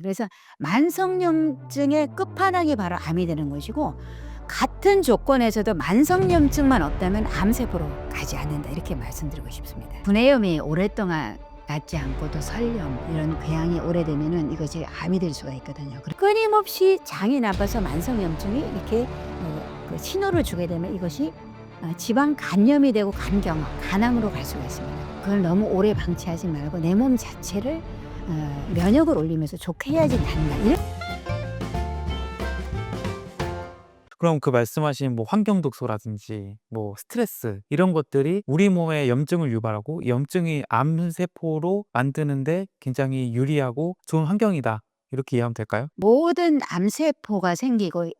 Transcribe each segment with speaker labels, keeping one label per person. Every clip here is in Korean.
Speaker 1: 그래서 만성염증의 끝판왕이 바로 암이 되는 것이고, 같은 조건에서도 만성염증만 없다면 암세포로 가지 않는다, 이렇게 말씀드리고 싶습니다. 분해염이 오랫동안 낫지 않고도 설염 이런 궤양이 오래되면은 이것이 암이 될 수가 있거든요. 끊임없이 장이 나빠서 만성염증이 이렇게 그 신호를 주게 되면 이것이 지방 간염이 되고 간경화, 간암으로 갈 수가 있습니다. 그걸 너무 오래 방치하지 말고 내 몸 자체를 면역을 올리면서 좋게 해야지 낫는다.
Speaker 2: 그럼 그 말씀하신 뭐 환경 독소라든지 뭐 스트레스 이런 것들이 우리 몸에 염증을 유발하고 이 염증이 암세포로 만드는데 굉장히 유리하고 좋은 환경이다. 이렇게 이해하면 될까요?
Speaker 1: 모든 암세포가 생기고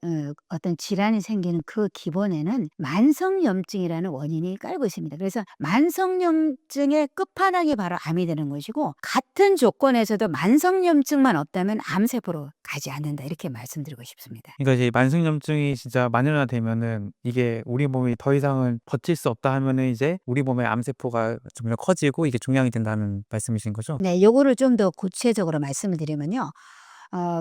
Speaker 1: 어떤 질환이 생기는 그 기본에는 만성염증이라는 원인이 깔고 있습니다. 그래서 만성염증의 끝판왕이 바로 암이 되는 것이고, 같은 조건에서도 만성염증만 없다면 암세포로 가지 않는다, 이렇게 말씀드리고 싶습니다.
Speaker 2: 그러니까 이제 만성염증이 진짜 만연화되면은 이게 우리 몸이 더 이상은 버틸 수 없다 하면은 이제 우리 몸의 암세포가 점점 커지고 이게 종양이 된다는 말씀이신 거죠?
Speaker 1: 네, 요거를 좀 더 구체적으로 말씀을 드리면요.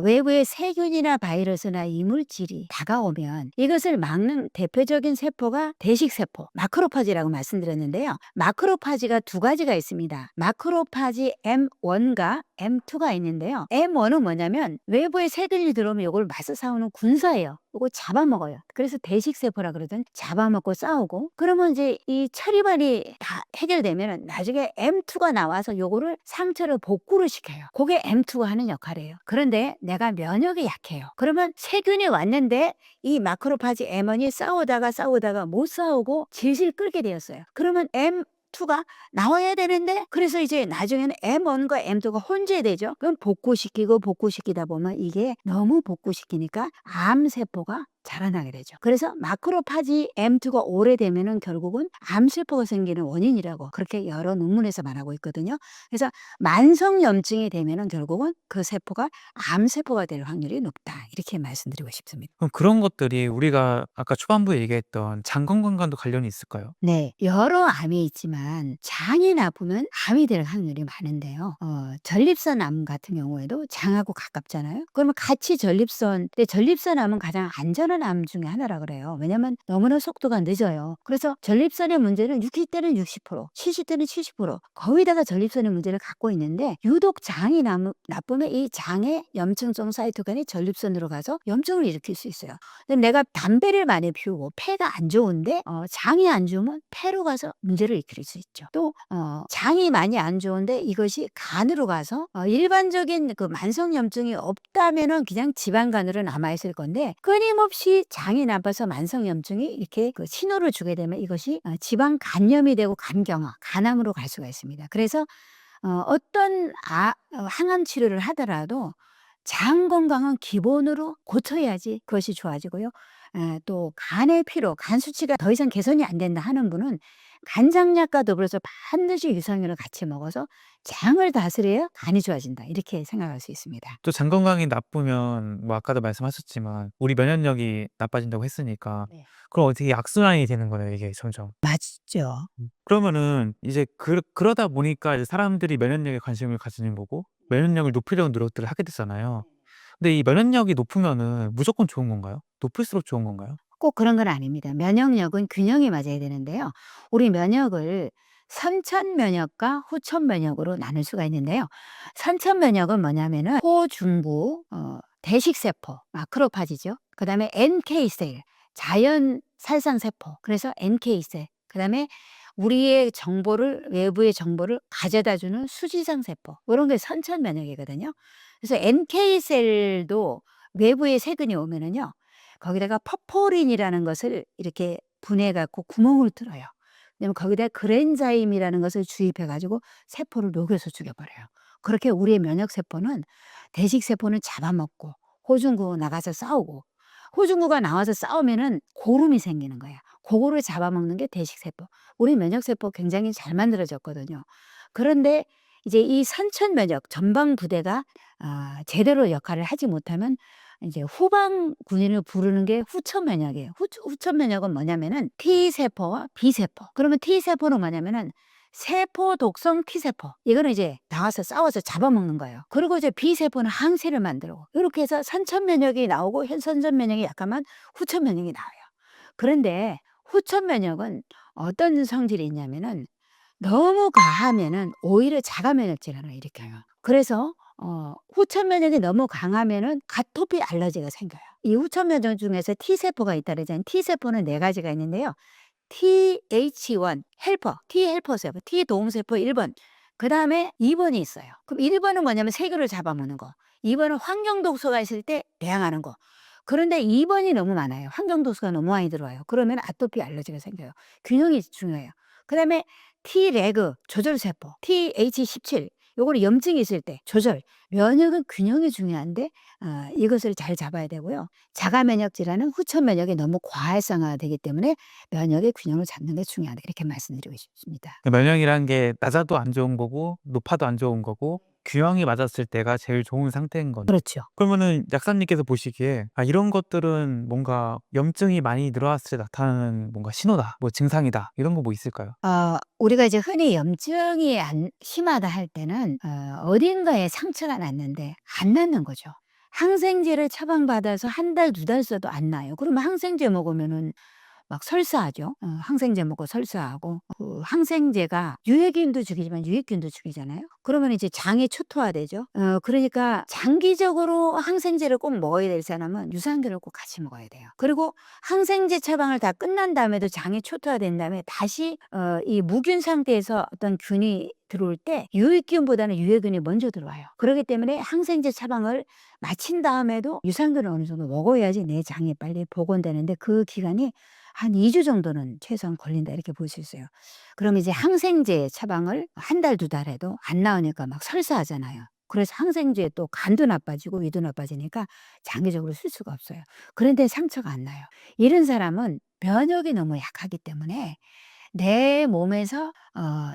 Speaker 1: 외부의 세균이나 바이러스나 이물질이 다가오면 이것을 막는 대표적인 세포가 대식세포, 마크로파지라고 말씀드렸는데요. 마크로파지가 두 가지가 있습니다. 마크로파지 M1과 M2가 있는데요. M1은 뭐냐면 외부의 세균이 들어오면 이걸 맞서 싸우는 군사예요. 이거 잡아먹어요. 그래서 대식세포라 그러든, 잡아먹고 싸우고, 그러면 이제 이 처리반이 다 해결되면 나중에 M2가 나와서 요거를 상처를 복구를 시켜요. 그게 M2가 하는 역할이에요. 그런데 내가 면역이 약해요. 그러면 세균이 왔는데 이 마크로파지 M1이 싸우다가 못 싸우고 질질 끌게 되었어요. 그러면 M2가 나와야 되는데, 그래서 이제 나중에는 M1과 M2가 혼재되죠. 그럼 복구시키다 보면 이게 너무 복구시키니까 암세포가 자라나게 되죠. 그래서 마크로파지 M2가 오래되면은 결국은 암세포가 생기는 원인이라고 그렇게 여러 논문에서 말하고 있거든요. 그래서 만성염증이 되면은 결국은 그 세포가 암세포가 될 확률이 높다, 이렇게 말씀드리고 싶습니다.
Speaker 2: 그럼 그런 것들이 우리가 아까 초반부에 얘기했던 장 건강과도 관련이 있을까요?
Speaker 1: 네. 여러 암이 있지만 장이 나쁘면 암이 될 확률이 많은데요. 전립선 암 같은 경우에도 장하고 가깝잖아요. 그러면 같이 근데 전립선 암은 가장 안전한 암 중에 하나라 그래요. 왜냐면 너무나 속도가 늦어요. 그래서 전립선의 문제는 60 대는 60%, 70 대는 70%, 거의 다가 전립선의 문제를 갖고 있는데, 유독 장이 나쁘면 이 장에 염증성 사이토간이 전립선으로 가서 염증을 일으킬 수 있어요. 근데 내가 담배를 많이 피우고 폐가 안 좋은데 장이 안 좋으면 폐로 가서 문제를 일으킬 수 있죠. 또 장이 많이 안 좋은데 이것이 간으로 가서 일반적인 그 만성염증이 없다면은 그냥 지방간으로 남아있을 건데, 끊임없이 장이 나빠서 만성염증이 이렇게 그 신호를 주게 되면 이것이 지방 간염이 되고 간경화, 간암으로 갈 수가 있습니다. 그래서 어떤 항암 치료를 하더라도 장 건강은 기본으로 고쳐야지 그것이 좋아지고요. 또 간의 피로, 간 수치가 더 이상 개선이 안 된다 하는 분은 간장약과 더불어서 반드시 유산균을 같이 먹어서 장을 다스려야 간이 좋아진다, 이렇게 생각할 수 있습니다.
Speaker 2: 또 장 건강이 나쁘면 뭐 아까도 말씀하셨지만 우리 면역력이 나빠진다고 했으니까
Speaker 1: 네.
Speaker 2: 그럼 어떻게 악순환이 되는 거네요, 이게 점점.
Speaker 1: 맞죠.
Speaker 2: 그러면은 이제 그러다 보니까 이제 사람들이 면역력에 관심을 가지는 거고 면역력을 높이려는 노력들을 하게 되잖아요. 근데 이 면역력이 높으면은 무조건 좋은 건가요? 높을수록 좋은 건가요?
Speaker 1: 꼭 그런 건 아닙니다. 면역력은 균형이 맞아야 되는데요. 우리 면역을 선천 면역과 후천 면역으로 나눌 수가 있는데요. 선천 면역은 뭐냐면은 호중부 대식세포, 마크로파지죠. 그다음에 NK셀, 자연 살상세포, 그래서 NK셀. 그다음에 우리의 정보를, 외부의 정보를 가져다 주는 수지상 세포, 이런 게 선천 면역이거든요. 그래서 NK셀도 외부의 세균이 오면은요, 거기다가 퍼포린이라는 것을 이렇게 분해 갖고 구멍을 뚫어요. 그다음에 거기다 그랜자임이라는 것을 주입해 가지고 세포를 녹여서 죽여 버려요. 그렇게 우리의 면역 세포는 대식 세포는 잡아먹고 호중구 나가서 싸우고, 호중구가 나와서 싸우면은 고름이 생기는 거야. 고거를 잡아먹는 게 대식 세포. 우리 면역 세포 굉장히 잘 만들어졌거든요. 그런데 이제 이 선천 면역 전방 부대가 제대로 역할을 하지 못하면 이제 후방 군인을 부르는 게 후천 면역이에요. 후천 면역은 뭐냐면은 T 세포와 B 세포. 그러면 T 세포는 뭐냐면은 세포 독성 T세포. 이거는 이제 나와서 싸워서 잡아먹는 거예요. 그리고 이제 B세포는 항체를 만들고 이렇게 해서 선천 면역이 나오고 선천 면역이 약하면 후천 면역이 나와요. 그런데 후천 면역은 어떤 성질이 있냐면은 너무 과하면은 오히려 자가 면역 질환을 일으켜요. 그래서 후천 면역이 너무 강하면은 아토피 알러지가 생겨요. 이 후천 면역 중에서 T세포가 있다 그러잖아요. T세포는 4가지가 있는데요. TH1 헬퍼, T 헬퍼 세포, T 도움 세포 1번. 그다음에 2번이 있어요. 그럼 1번은 뭐냐면 세균을 잡아먹는 거. 2번은 환경 독소가 있을 때 대항하는 거. 그런데 2번이 너무 많아요. 환경 독소가 너무 많이 들어와요. 그러면 아토피 알러지가 생겨요. 균형이 중요해요. 그다음에 T 레그 조절 세포, TH17 요거는 염증이 있을 때 조절. 면역은 균형이 중요한데 이것을 잘 잡아야 되고요. 자가 면역 질환은 후천 면역이 너무 과활성화되기 때문에 면역의 균형을 잡는 게 중요하다. 이렇게 말씀드리고 싶습니다.
Speaker 2: 면역이란 게 낮아도 안 좋은 거고 높아도 안 좋은 거고 균형이 맞았을 때가 제일 좋은 상태인 거네.
Speaker 1: 그렇죠.
Speaker 2: 그러면은 약사님께서 보시기에 이런 것들은 뭔가 염증이 많이 늘어났을 때 나타나는 뭔가 신호다, 뭐 증상이다 이런 거 뭐 있을까요?
Speaker 1: 우리가 이제 흔히 염증이 심하다 할 때는 어딘가에 상처가 났는데 안 낫는 거죠. 항생제를 처방받아서 1달, 2달 써도 안 나요. 그러면 항생제 먹으면은 막 설사하죠. 항생제 먹고 설사하고 그 항생제가 유해균도 죽이지만 유익균도 죽이잖아요. 그러면 이제 장이 초토화되죠. 그러니까 장기적으로 항생제를 꼭 먹어야 될 사람은 유산균을 꼭 같이 먹어야 돼요. 그리고 항생제 처방을 다 끝난 다음에도 장이 초토화된 다음에 다시 이 무균 상태에서 어떤 균이 들어올 때 유익균보다는 유해균이 먼저 들어와요. 그렇기 때문에 항생제 처방을 마친 다음에도 유산균을 어느 정도 먹어야지 내 장이 빨리 복원되는데 그 기간이 한 2주 정도는 최소한 걸린다 이렇게 볼 수 있어요. 그럼 이제 항생제 처방을 1달, 2달 해도 안 나오니까 막 설사하잖아요. 그래서 항생제에 또 간도 나빠지고 위도 나빠지니까 장기적으로 쓸 수가 없어요. 그런데 상처가 안 나요. 이런 사람은 면역이 너무 약하기 때문에 내 몸에서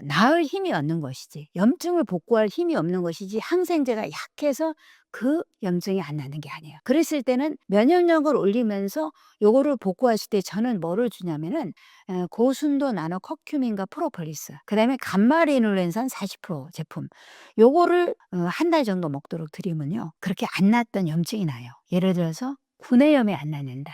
Speaker 1: 나을 힘이 없는 것이지 염증을 복구할 힘이 없는 것이지 항생제가 약해서 그 염증이 안 나는 게 아니에요. 그랬을 때는 면역력을 올리면서 요거를 복구하실 때 저는 뭐를 주냐면은 고순도 나노 커큐민과 프로폴리스 그다음에 감마리놀렌산 40% 제품 요거를 1달 정도 먹도록 드리면요. 그렇게 안 났던 염증이 나요. 예를 들어서 구내염이 안 낫는다.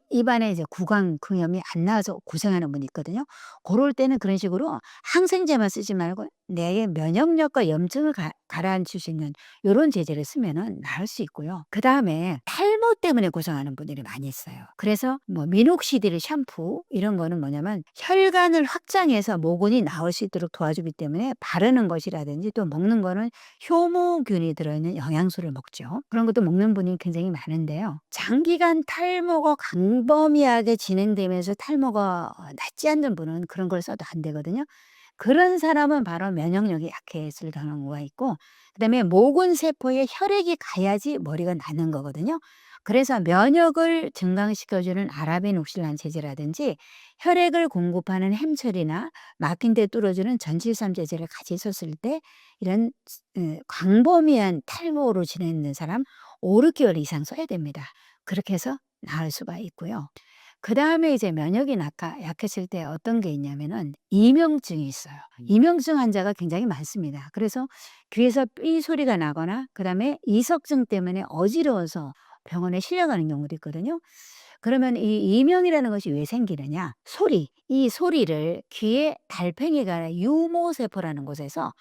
Speaker 1: 입안에 이제 구강염이 안 나와서 고생하는 분이 있거든요. 고럴 때는 그런 식으로 항생제만 쓰지 말고 내 면역력과 염증을 가라앉힐 수 있는 요런 제제를 쓰면은 나을 수 있고요. 그다음에 탈모 때문에 고생하는 분들이 많이 있어요. 그래서 뭐 미녹시딜 샴푸 이런 거는 뭐냐면 혈관을 확장해서 모근이 나올 수 있도록 도와주기 때문에 바르는 것이라든지 또 먹는 거는 효모균이 들어있는 영양소를 먹죠. 그런 것도 먹는 분이 굉장히 많은데요. 장기간 탈모가 광범위하게 진행되면서 탈모가 낫지 않는 분은 그런 걸 써도 안 되거든요. 그런 사람은 바로 면역력이 약해질 경우가 있고 그다음에 모근 세포에 혈액이 가야지 머리가 나는 거거든요. 그래서 면역을 증강시켜주는 아라비녹실란 제제라든지 혈액을 공급하는 햄철이나 막힌 데 뚫어주는 전칠삼 제제를 같이 썼을 때 이런 광범위한 탈모로 지내는 사람 5-6개월 이상 써야 됩니다. 그렇게 해서 나을 수가 있고요. 그다음에 이제 면역이 약해질 때 어떤 게 있냐면은 이명증이 있어요. 이명증 환자가 굉장히 많습니다. 그래서 귀에서 삐 소리가 나거나 그다음에 이석증 때문에 어지러워서 병원에 실려가는 경우도 있거든요. 그러면 이 이명이라는 것이 왜 생기느냐? 이 소리를 귀에 달팽이가 아니라 유모세포라는 곳에서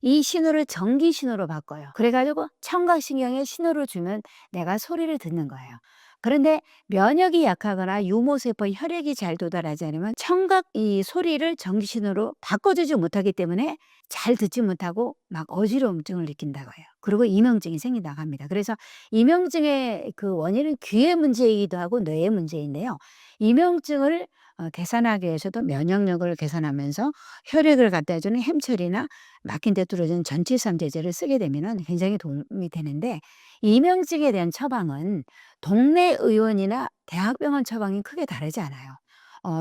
Speaker 1: 이 신호를 전기 신호로 바꿔요. 그래 가지고 청각신경에 신호를 주면 내가 소리를 듣는 거예요. 그런데 면역이 약하거나 유모세포에 혈액이 잘 도달하지 않으면 청각 이 소리를 전기 신호로 바꿔주지 못하기 때문에 잘 듣지 못하고 막 어지러움증을 느낀다고 해요. 그리고 이명증이 생긴다고 합니다. 그래서 이명증의 그 원인은 귀의 문제이기도 하고 뇌의 문제인데요. 이명증을 개선하기 위해서도 면역력을 개선하면서 혈액을 갖다 주는 햄철이나 막힌 데 뚫어주는 전칠삼 제제를 쓰게 되면은 굉장히 도움이 되는데 이명증에 대한 처방은 동네 의원이나 대학병원 처방이 크게 다르지 않아요.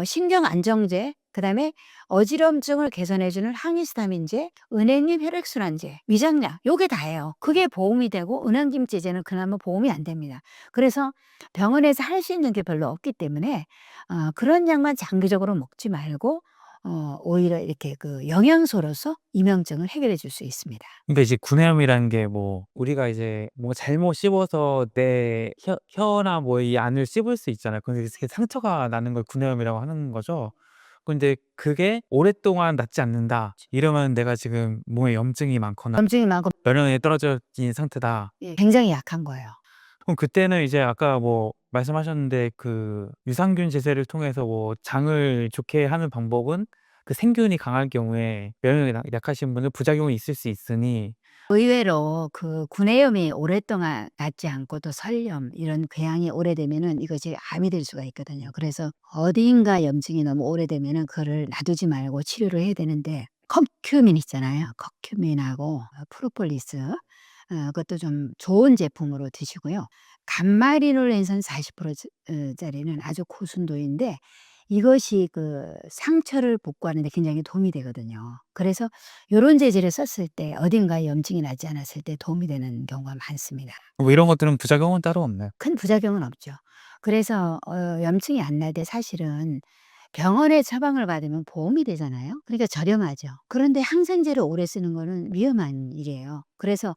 Speaker 1: 신경안정제, 그다음에 어지럼증을 개선해 주는 항히스타민제, 은행잎 혈액순환제, 위장약 요게 다예요. 그게 보험이 되고 은행김제제는 그나마 보험이 안 됩니다. 그래서 병원에서 할 수 있는 게 별로 없기 때문에 그런 약만 장기적으로 먹지 말고 오히려 이렇게 그 영양소로서 이명증을 해결해 줄 수 있습니다.
Speaker 2: 근데 이제 구내염이라는 게 뭐 우리가 이제 뭔가 잘못 씹어서 내 혀나 뭐 이 안을 씹을 수 있잖아요. 근데 이렇게 상처가 나는 걸 구내염이라고 하는 거죠. 근데 그게 오랫동안 낫지 않는다. 이러면 내가 지금 몸에 염증이 많거나
Speaker 1: 염증이 많고
Speaker 2: 면역력이 떨어진 상태다.
Speaker 1: 굉장히 약한 거예요.
Speaker 2: 그럼 그때는 이제 아까 뭐 말씀하셨는데 그 유산균 제제를 통해서 뭐 장을 좋게 하는 방법은 그 생균이 강할 경우에 면역력이 약하신 분은 부작용이 있을 수 있으니
Speaker 1: 의외로 그 구내염이 오랫동안 낫지 않고 또 설염 이런 궤양이 오래되면은 이것이 암이 될 수가 있거든요. 그래서 어딘가 염증이 너무 오래되면은 그거를 놔두지 말고 치료를 해야 되는데 커큐민 있잖아요. 커큐민하고 프로폴리스 그것도 좀 좋은 제품으로 드시고요. 감마리놀렌산 40% 짜리는 아주 고순도인데 이것이 그 상처를 복구하는 데 굉장히 도움이 되거든요. 그래서 요런 재질을 썼을 때 어딘가에 염증이 나지 않았을 때 도움이 되는 경우가 많습니다.
Speaker 2: 뭐 이런 것들은 부작용은 따로 없나요?
Speaker 1: 큰 부작용은 없죠. 그래서 염증이 안 날 때 사실은 병원에 처방을 받으면 보험이 되잖아요. 그러니까 저렴하죠. 그런데 항생제를 오래 쓰는 거는 위험한 일이에요. 그래서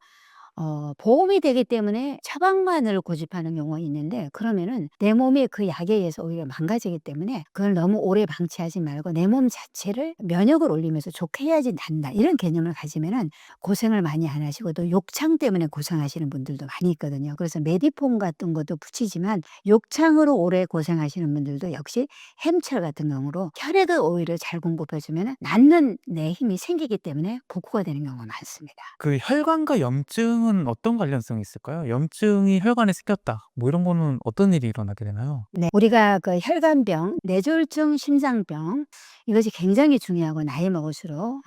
Speaker 1: 보험이 되기 때문에 처방만을 고집하는 경우가 있는데 그러면은 내 몸이 그 약에 의해서 오히려 망가지기 때문에 그걸 너무 오래 방치하지 말고 내 몸 자체를 면역을 올리면서 좋게 해야지 낫다. 이런 개념을 가지면은 고생을 많이 안 하시고 또 욕창 때문에 고생하시는 분들도 많이 있거든요. 그래서 메디폼 같은 것도 붙이지만 욕창으로 오래 고생하시는 분들도 역시 햄철 같은 경우로 혈액을 오히려 잘 공급해 주면은 낫는 내 힘이 생기기 때문에 복구가 되는 경우가 많습니다.
Speaker 2: 그 혈관과 염증은 어떤 관련성이 있을까요? 염증이 혈관에 생겼다. 뭐 이런 거는 어떤 일이 일어나게 되나요?
Speaker 1: 네. 우리가 그 혈관병, 뇌졸중, 심장병 이것이 굉장히 중요하고 나이 먹을수록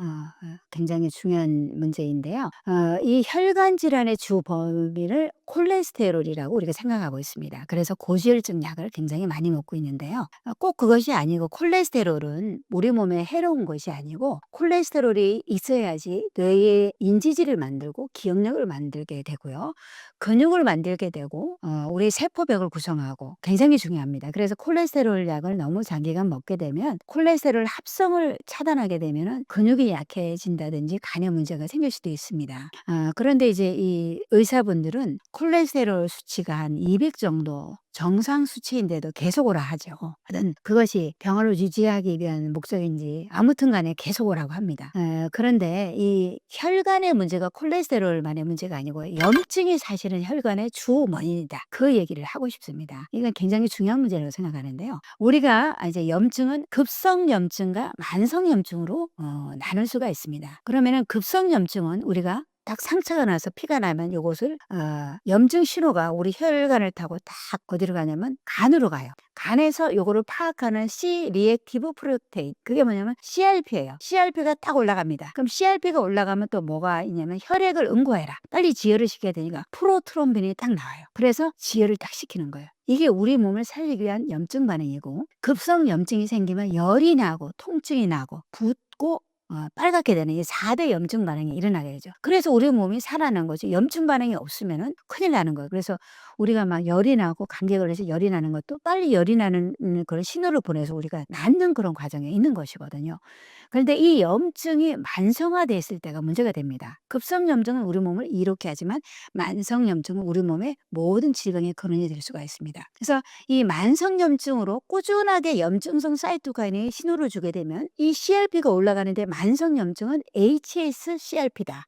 Speaker 1: 굉장히 중요한 문제인데요. 이 혈관 질환의 주 범위를 콜레스테롤이라고 우리가 생각하고 있습니다. 그래서 고지혈증 약을 굉장히 많이 먹고 있는데요. 꼭 그것이 아니고 콜레스테롤은 우리 몸에 해로운 것이 아니고 콜레스테롤이 있어야지 뇌의 인지질을 만들고 기억력을 만들게 되고요. 근육을 만들게 되고 우리 세포벽을 구성하고 굉장히 중요합니다. 그래서 콜레스테롤 약을 너무 장기간 먹게 되면 콜레스테롤 합성을 차단하게 되면은 근육이 약해진다든지 간에 문제가 생길 수도 있습니다. 그런데 이제 이 의사분들은 콜레스테롤 수치가 한 200 정도 정상 수치인데도 계속 오라 하죠. 하여튼 그것이 병을 유지하기 위한 목적인지 아무튼 간에 계속 오라고 합니다. 그런데 이 혈관의 문제가 콜레스테롤만의 문제가 아니고 염증이 사실은 혈관의 주 원인이다. 그 얘기를 하고 싶습니다. 이건 굉장히 중요한 문제라고 생각하는데요. 우리가 이제 염증은 급성 염증과 만성 염증으로 나눌 수가 있습니다. 그러면은 급성 염증은 우리가 딱 상처가 나서 피가 나면 요것을 염증 신호가 우리 혈관을 타고 딱 어디로 가냐면 간으로 가요. 간에서 요거를 파악하는 C 리액티브 프로테인 그게 뭐냐면 CRP예요. CRP가 딱 올라갑니다. 그럼 CRP가 올라가면 또 뭐가 있냐면 혈액을 응고해라. 빨리 지혈을 시켜야 되니까 프로트롬빈이 딱 나와요. 그래서 지혈을 딱 시키는 거예요. 이게 우리 몸을 살리기 위한 염증 반응이고 급성 염증이 생기면 열이 나고 통증이 나고 붓고 빨갛게 되는 이 4대 염증 반응이 일어나게 되죠. 그래서 우리 몸이 살아난 거지 염증 반응이 없으면은 큰일 나는 거예요. 그래서 우리가 막 열이 나고 감기에 걸려서 열이 나는 것도 빨리 열이 나는 그런 신호를 보내서 우리가 낫는 그런 과정에 있는 것이거든요. 그런데 이 염증이 만성화됐을 때가 문제가 됩니다. 급성 염증은 우리 몸을 이롭게 하지만 만성 염증은 우리 몸의 모든 질병의 근원이 될 수가 있습니다. 그래서 이 만성 염증으로 꾸준하게 염증성 사이토카인이 신호를 주게 되면 이 CRP가 올라가는데 만성 염증은 HSCRP다.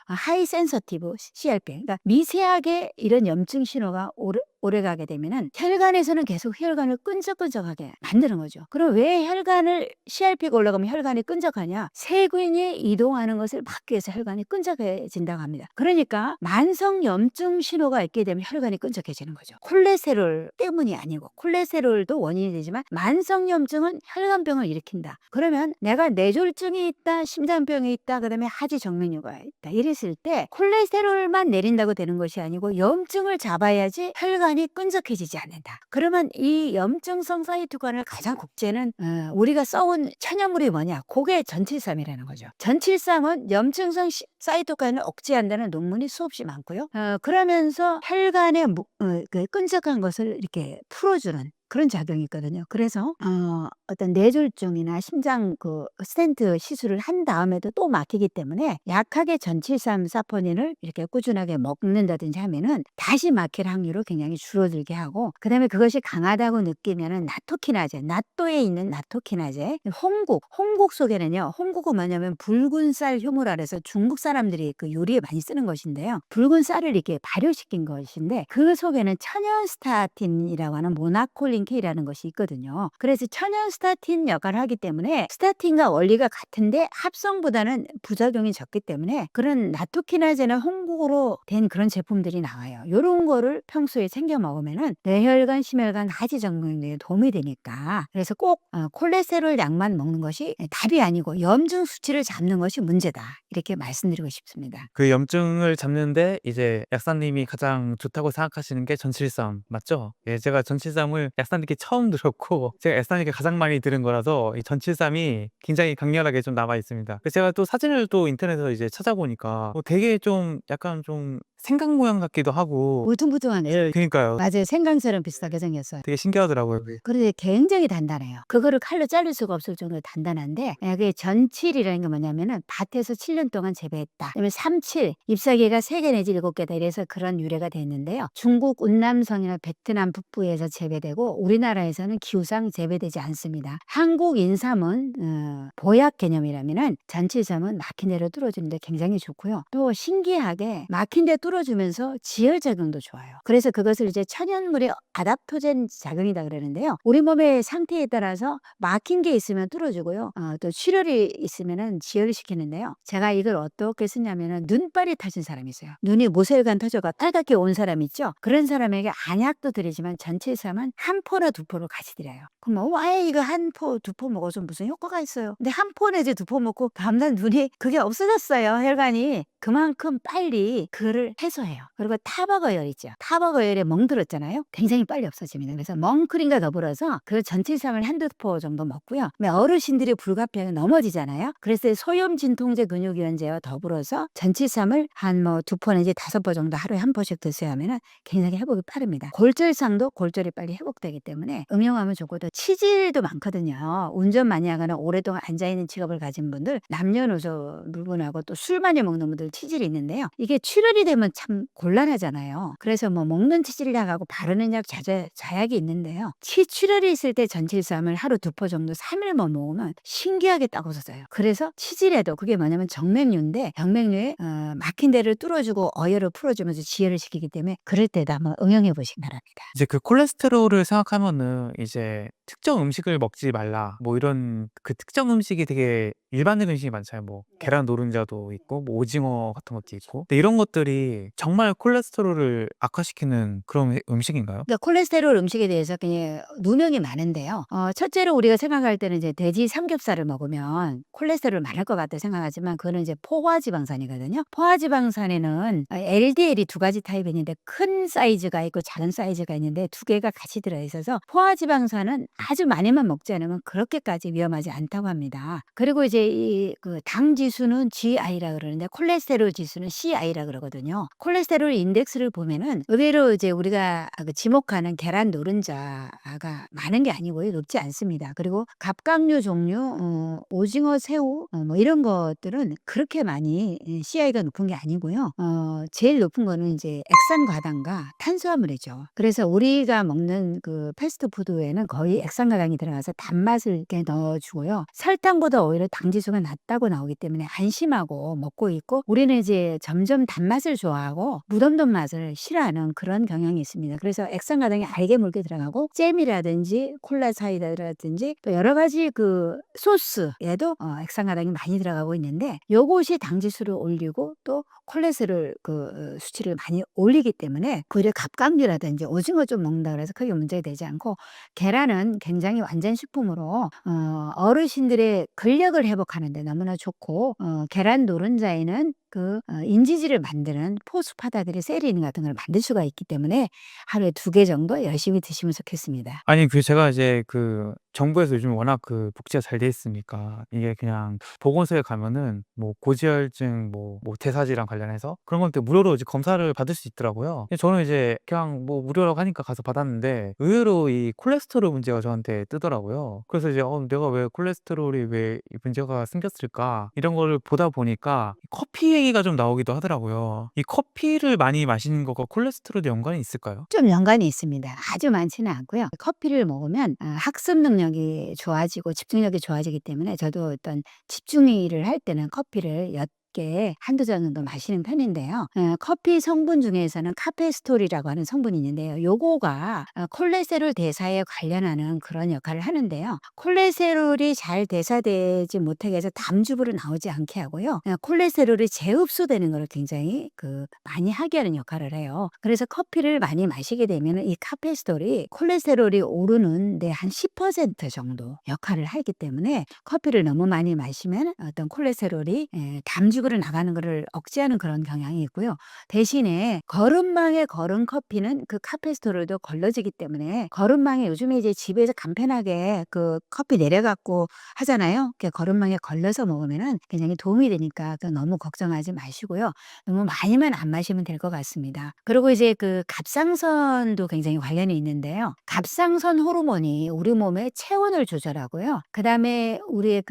Speaker 1: 하이 센서티브 CRP. 그러니까 미세하게 이런 염증 신호가 오래 가게 되면은 혈관에서는 계속 혈관을 끈적끈적하게 만드는 거죠. 그럼 왜 혈관을 CRP가 올라가면 혈관이 끈적하냐? 세균이 이동하는 것을 막기 위해서 혈관이 끈적해진다고 합니다. 그러니까 만성 염증 신호가 있게 되면 혈관이 끈적해지는 거죠. 콜레스테롤 때문이 아니고 콜레스테롤도 원인이 되지만 만성 염증은 혈관병을 일으킨다. 그러면 내가 뇌졸중이 있다, 심장병이 있다, 그다음에 하지 정맥류가 있다. 이랬을 때 콜레스테롤만 내린다고 되는 것이 아니고 염증을 잡아야지 혈관이 끈적해지지 않는다. 그러면 이 염증성 사이토간을 가장 국제는 우리가 써온 천연물이 뭐냐? 그게 전칠삼이라는 거죠. 전칠삼은 염증성 사이토간을 억제한다는 논문이 수없이 많고요. 그러면서 혈관의 그 끈적한 것을 이렇게 풀어주는 그런 작용이 있거든요. 그래서 어떤 뇌졸중이나 심장 스텐트 시술을 한 다음에도 또 막히기 때문에 약하게 전칠삼 사포닌을 이렇게 꾸준하게 먹는다든지 하면은 다시 막힐 확률을 굉장히 줄어들게 하고, 그다음에 그것이 강하다고 느끼면은 나토키나제, 나또에 있는 나토키나제, 홍국 속에는요. 홍국은 뭐냐면 붉은 쌀 효모라 그래서 중국 사람들이 그 요리에 많이 쓰는 것인데요. 붉은 쌀을 이렇게 발효시킨 것인데 그 속에는 천연 스타틴이라고 하는 모나콜린 K라는 것이 있거든요. 그래서 천연 스타틴 역할을 하기 때문에 스타틴과 원리가 같은데 합성보다는 부작용이 적기 때문에 그런 나토키나제나 홍국으로 된 그런 제품들이 나와요. 요런 거를 평소에 챙겨 먹으면은 뇌혈관, 심혈관, 하지 정맥류에 도움이 되니까. 그래서 꼭 콜레스테롤 약만 먹는 것이 답이 아니고 염증 수치를 잡는 것이 문제다. 이렇게 말씀드리고 싶습니다.
Speaker 2: 그 염증을 잡는데 이제 약사님이 가장 좋다고 생각하시는 게 전칠삼 맞죠? 예, 제가 전칠삼을 약사님께 처음 들었고 제가 약사님께 가장 많이 들은 거라서 이 전칠삼이 굉장히 강렬하게 좀 남아 있습니다. 그래서 제가 또 사진을 또 인터넷에서 이제 찾아보니까 되게 좀 약간 좀 생강 모양 같기도 하고.
Speaker 1: 울퉁불퉁하네.
Speaker 2: 그니까요.
Speaker 1: 맞아요. 생강처럼 비슷하게 생겼어요.
Speaker 2: 되게 신기하더라고요. 그게.
Speaker 1: 그런데 굉장히 단단해요. 그거를 칼로 자를 수가 없을 정도로 단단한데, 그게 전칠이라는 게 뭐냐면은 밭에서 7년 동안 재배했다. 그다음에 삼칠, 잎사귀가 3개 내지 7개다. 이래서 그런 유래가 됐는데요. 중국 운남성이나 베트남 북부에서 재배되고 우리나라에서는 기후상 재배되지 않습니다. 한국 인삼은 보약 개념이라면은 전칠삼은 막힌 데를 뚫어주는데 굉장히 좋고요. 또 신기하게 막힌 데 뚫어주면서 지혈 작용도 좋아요. 그래서 그것을 이제 천연물의 아답토젠 작용이다 그러는데요. 우리 몸의 상태에 따라서 막힌 게 있으면 뚫어주고요. 또 출혈이 있으면은 지혈시키는데요. 제가 이걸 어떻게 쓰냐면은 눈발이 터진 사람이 있어요. 눈이 모세혈관 터져가 빨갛게 온 사람 있죠. 그런 사람에게 안약도 드리지만 전칠삼은 한 포나 2포를 같이 드려요. 그럼 왜 이거 한 포, 2포 먹어서 무슨 효과가 있어요? 근데 한 포 내지 2포 먹고 다음날 눈이 그게 없어졌어요. 혈관이. 그만큼 빨리 그를 해소해요. 그리고 타버거열 있죠. 타버거열에 멍들었잖아요. 굉장히 빨리 없어집니다. 그래서 멍크림과 더불어서 그 전칠삼을 1~2포 정도 먹고요. 어르신들이 불가피하게 넘어지잖아요. 그래서 소염 진통제 근육이완제와 더불어서 전칠삼을 한 2포 내지 5포 정도 하루에 1포씩 드셔야 하면은 굉장히 회복이 빠릅니다. 골절상도 골절이 빨리 회복되기 때문에 응용하면 좋고, 또 치질도 많거든요. 운전 많이 하거나 오랫동안 앉아있는 직업을 가진 분들, 남녀노소 불문하고 또 술 많이 먹는 분들 치질이 있는데요. 이게 출혈이 되면 참 곤란하잖아요. 그래서 먹는 치질약하고 바르는 약, 자약이 있는데요. 출혈이 있을 때 전칠삼을 하루 2포 정도 3일만 먹으면 신기하게 딱 없어져요. 그래서 치질에도 그게 뭐냐면 정맥류인데 정맥류에 막힌 데를 뚫어주고 어혈을 풀어주면서 지혈을 시키기 때문에 그럴 때도 한번 응용해 보시기 바랍니다.
Speaker 2: 이제 그 콜레스테롤을 생각하면은 이제 특정 음식을 먹지 말라 뭐 이런 그 특정 음식이 되게 일반적인 음식이 많잖아요. 뭐
Speaker 1: 네.
Speaker 2: 계란 노른자도 있고 뭐 오징어 같은 것도 있고. 근데 이런 것들이 정말 콜레스테롤을 악화시키는 그런 음식인가요?
Speaker 1: 그러니까 콜레스테롤 음식에 대해서 그냥 누명이 많은데요. 첫째로 우리가 생각할 때는 이제 돼지 삼겹살을 먹으면 콜레스테롤 많을 것 같다 생각하지만 그거는 이제 포화지방산이거든요. 포화지방산에는 LDL이 2가지 타입이 있는데 큰 사이즈가 있고 작은 사이즈가 있는데 2개가 같이 들어있어서 포화지방산은 아주 많이만 먹지 않으면 그렇게까지 위험하지 않다고 합니다. 그리고 이제 그 당 지수는 GI라 그러는데 콜레스테롤 지수는 CI라 그러거든요. 콜레스테롤 인덱스를 보면은 의외로 이제 우리가 지목하는 계란 노른자가 많은 게 아니고요. 높지 않습니다. 그리고 갑각류 종류, 오징어, 새우 뭐 이런 것들은 그렇게 많이 CI가 높은 게 아니고요. 제일 높은 거는 이제 액상과당과 탄수화물이죠. 그래서 우리가 먹는 그 패스트푸드에는 거의 액상과당이 들어가서 단맛을 이렇게 넣어주고요. 설탕보다 오히려 당 지수가 낮다고 나오기 때문에 안심하고 먹고 있고, 우리는 이제 점점 단맛을 좋아하고 무덤덤 맛을 싫어하는 그런 경향이 있습니다. 그래서 액상과당이 알게 묽게 들어가고 잼이라든지 콜라 사이다라든지 또 여러 가지 그 소스에도 액상과당이 많이 들어가고 있는데, 요것이 당 지수를 올리고 또 콜레스테롤 수치를 많이 올리기 때문에 오히려 갑각류라든지 오징어 좀 먹는다 그래서 크게 문제가 되지 않고, 계란은 굉장히 완전 식품으로 어르신들의 근력을 회복하는 데 너무나 좋고, 계란 노른자에는 인지질을 만드는 포스파다들이 세린 같은 걸 만들 수가 있기 때문에 하루에 2개 정도 열심히 드시면 좋겠습니다.
Speaker 2: 아니 제가 이제 정부에서 요즘 워낙 복지가 잘 돼 있으니까 이게 그냥 보건소에 가면은 뭐 고지혈증 뭐 대사질환 관련해서 그런 것들 무료로 이제 검사를 받을 수 있더라고요. 근데 저는 이제 그냥 뭐 무료라고 하니까 가서 받았는데 의외로 이 콜레스테롤 문제가 저한테 뜨더라고요. 그래서 이제 '내가 왜 콜레스테롤이 왜 이 문제가 생겼을까?' 이런 거를 보다 보니까 커피 얘기가 좀 나오기도 하더라고요. 이 커피를 많이 마시는 것과 콜레스테롤에 연관이 있을까요?
Speaker 1: 좀 연관이 있습니다. 아주 많지는 않고요. 커피를 먹으면 학습 능력이 좋아지고 집중력이 좋아지기 때문에 저도 어떤 집중일을 할 때는 커피를 몇 개 한두 잔 정도 마시는 편인데요. 커피 성분 중에서는 카페스톨이라고 하는 성분이 있는데요. 요거가 콜레스테롤 대사에 관련하는 그런 역할을 하는데요. 콜레스테롤이 잘 대사되지 못하게 해서 담즙으로 나오지 않게 하고요. 콜레스테롤이 재흡수되는 걸 굉장히 많이 하게 하는 역할을 해요. 그래서 커피를 많이 마시게 되면 이 카페스톨이 콜레스테롤이 오르는 데 한 10% 정도 역할을 하기 때문에 커피를 너무 많이 마시면 어떤 콜레스테롤이 담즙으로 나가는 것을 억제하는 그런 경향이 있고요. 대신에 거름망에 걸은 커피는 그 카페스톨도 걸러지기 때문에 거름망에 요즘에 이제 집에서 간편하게 커피 내려 갖고 하잖아요. 거름망에 걸러서 먹으면은 굉장히 도움이 되니까 너무 걱정하지 마시고요. 너무 많이만 안 마시면 될 것 같습니다. 그리고 이제 갑상선도 굉장히 관련이 있는데요. 갑상선 호르몬이 우리 몸의 체온을 조절하고요. 그다음에 우리의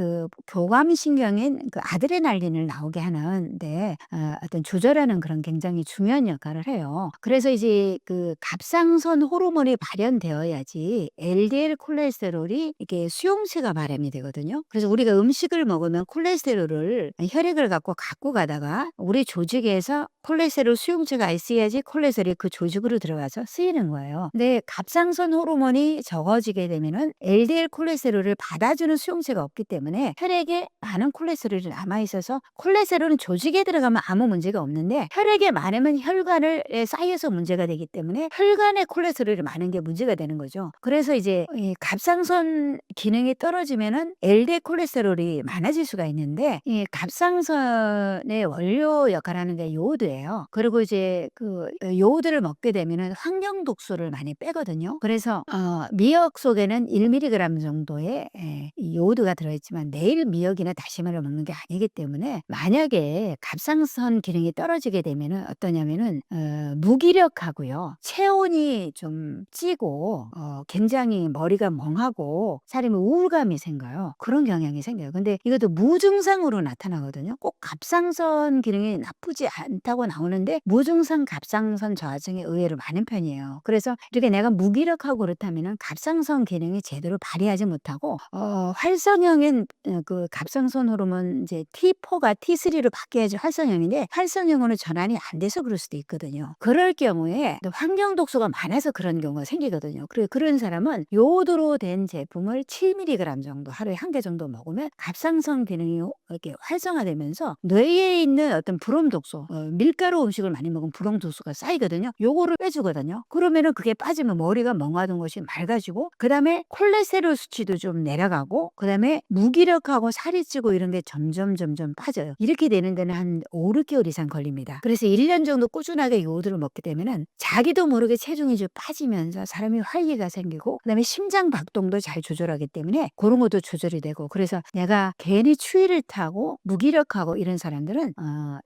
Speaker 1: 교감신경인 아드레날린을 나오게 하는데 어떤 조절하는 그런 굉장히 중요한 역할을 해요. 그래서 이제 갑상선 호르몬이 발현되어야지 LDL 콜레스테롤이 이게 수용체가 발현이 되거든요. 그래서 우리가 음식을 먹으면 콜레스테롤을 혈액을 갖고 가다가 우리 조직에서 콜레스테롤 수용체가 있어야지 콜레스테롤이 그 조직으로 들어가서 쓰이는 거예요. 근데 갑상선 호르몬이 적어지게 되면은 LDL 콜레스테롤을 받아주는 수용체가 없기 때문에 혈액에 많은 콜레스테롤이 남아 있어서 콜레스테롤은 조직에 들어가면 아무 문제가 없는데 혈액에 많으면 혈관에 쌓여서 문제가 되기 때문에 혈관에 콜레스테롤이 많은 게 문제가 되는 거죠. 그래서 이제 이 갑상선 기능이 떨어지면은 LDL 콜레스테롤이 많아질 수가 있는데 이 갑상선의 원료 역할을 하는 게 요오드예요. 그리고 이제 요오드를 먹게 되면은 환경 독소를 많이 빼거든요. 그래서 미역 속에는 1mg 정도의 이 요오드가 들어있지만 매일 미역이나 다시마를 먹는 게 아니기 때문에 만약에 갑상선 기능이 떨어지게 되면은 어떠냐면은 무기력하고요. 체온이 좀 찌고 굉장히 머리가 멍하고 사람이 우울감이 생겨요. 그런 경향이 생겨요. 근데 이것도 무증상으로 나타나거든요. 꼭 갑상선 기능이 나쁘지 않다고 나오는데 무증상 갑상선 저하증이 의외로 많은 편이에요. 그래서 이렇게 내가 무기력하고 그렇다면은 갑상선 기능이 제대로 발휘하지 못하고 활성형인 갑상선 호르몬 이제 T4가 T3로 바뀌어야지 활성형인데 활성형으로 전환이 안 돼서 그럴 수도 있거든요. 그럴 경우에 또 환경 독소가 많아서 그런 경우가 생기거든요. 그리고 그런 사람은 요오드로 된 제품을 7mg 정도 하루에 1개 정도 먹으면 갑상선 기능이 이렇게 활성화되면서 뇌에 있는 어떤 불임 독소, 밀가루 음식을 많이 먹으면 불임 독소가 쌓이거든요. 요거를 빼주거든요. 그러면은 그게 빠지면 머리가 멍하던 것이 맑아지고 그다음에 콜레스테롤 수치도 좀 내려가고 그다음에 무기력하고 살이 찌고 이런 게 점점 빠져요. 이렇게 되는 데는 한 5-6개월 이상 걸립니다. 그래서 1년 정도 꾸준하게 요오드를 먹게 되면은 자기도 모르게 체중이 좀 빠지면서 사람이 활기가 생기고 그다음에 심장 박동도 잘 조절하기 때문에 그런 것도 조절이 되고 그래서 내가 괜히 추위를 타고 무기력하고 이런 사람들은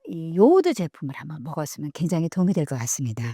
Speaker 1: 이 요오드 제품을 한번 먹었으면 굉장히 도움이 될 것 같습니다.